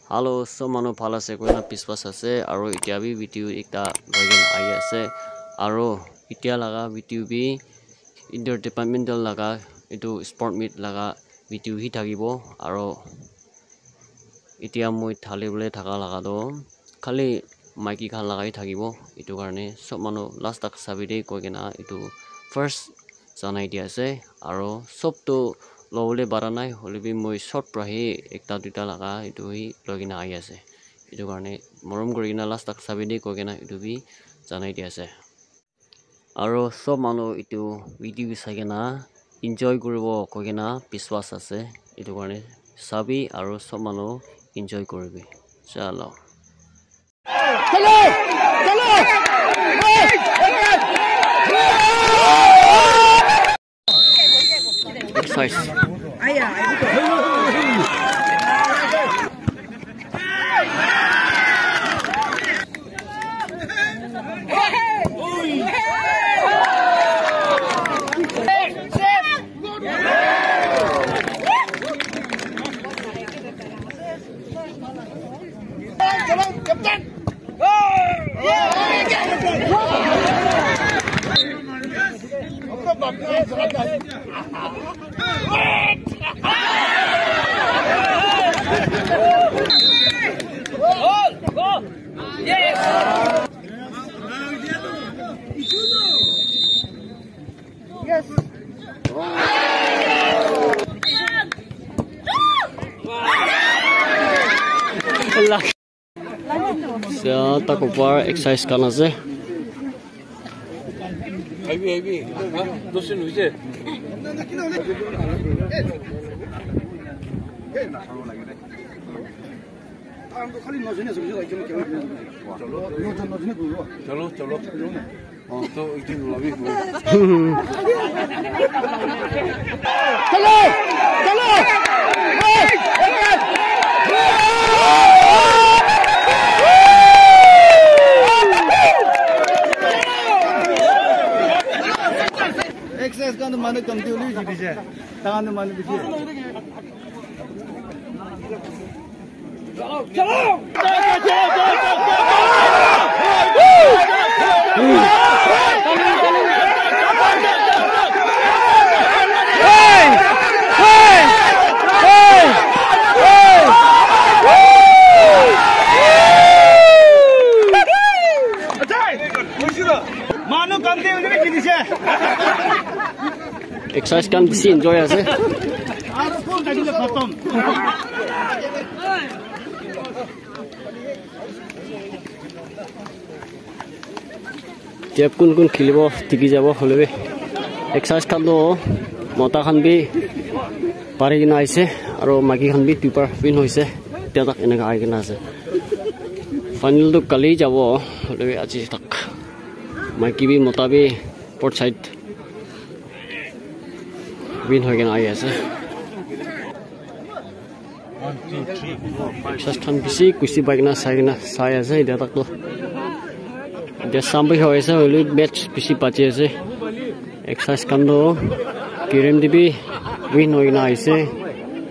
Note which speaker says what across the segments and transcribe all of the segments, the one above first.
Speaker 1: Halo, so manu phala se koina piswas ase aro itia bi video ekta logen ai ase aro itia laga video bi interdepartmental laga etu sport meet laga video hi thakibo aro itia moi thale bole thaka laga do khali maiki khan lagai thakibo etu karne sob manu last tak sabide koigena etu first janai dia ase aro sob to lowole baranai holebi moi short prahi ekta duita laga etu hi logina ai ase etu karne morom gorina last tak sabide koigena etu bi janai dia ase aro sob manu etu video sagena enjoy koribo koigena biswas ase etu karne sabi aro sob manu enjoy koribe chalo
Speaker 2: चलो चलो
Speaker 1: exercise
Speaker 2: चलो captain
Speaker 1: Siya takupar exercise kan ase
Speaker 3: Heavy. Dosin hoise. चलो तो एक दिन लगी
Speaker 2: चलो चलो एक्सरसाइज का माने कमती होली जी पीछे तान माने पीछे चलो मानो कमती होली पीछे
Speaker 1: exercise kan bisi enjoy ase
Speaker 2: आज कौन गाड़ी में खत्म
Speaker 1: jeb kun khilibo tiki jabo holebe exercise kan do mota khan bi pari gina aise aro maki khan bi tuper win hoise tia tak enaka ai gina ase final to kali jabo holebe aji tak maki bi mota bi port side win hoy gina ai ase exercise kan bisi kusi bagna sai ase tia tak to dia sampai hoise holi match bisi pachi ase exercise kan do kirem dibi win hoina aise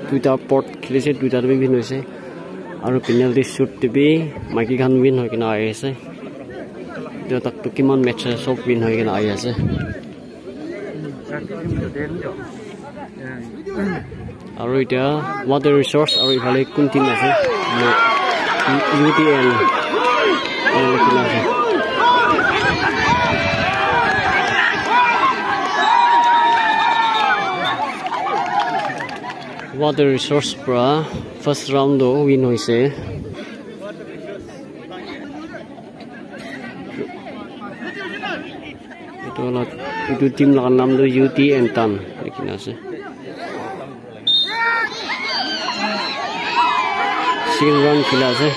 Speaker 1: duita port khilise duita dibi win hoise aru penalty shoot dibi maki khan win hoina aise dia tak to kiman match sob win hoina ai ase aru ita water resource aru ifale kun team ase UTL water resource pra first round do win hoise itu team lagan nam do UT and Tan lekina ase second round khila ase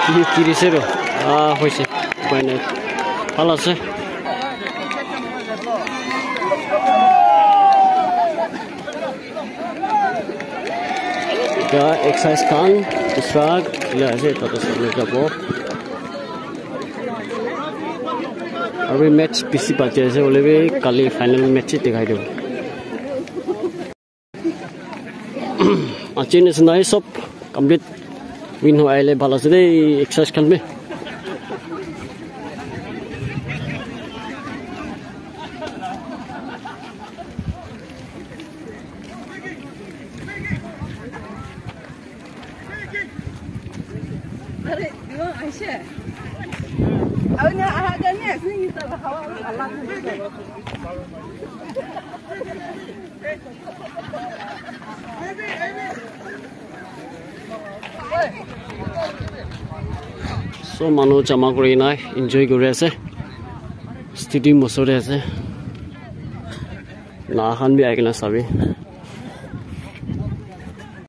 Speaker 1: কি দিছে ৰ হৈছে উপায় নাই ভাল আছে এতিয়া exercise খান ইছৰাক খেলা আছে তাতে চাবলৈ যাব আৰু এই মেটচ বেছি পাতি আছে হ'লে কালি ফাইনেল মেটচে দেখাই দিব আজি নিচিনাই চব কমপ্লিট উইন হৈ আহিলে ভাল আছে দেই এক্সাৰচাইজ খেলবে So মানুহ জমা কৰি নাই এনজয় কৰি আছে ষ্টেডিয়াম ওচৰতে আছে নাখান বি আহি কিনে চাবি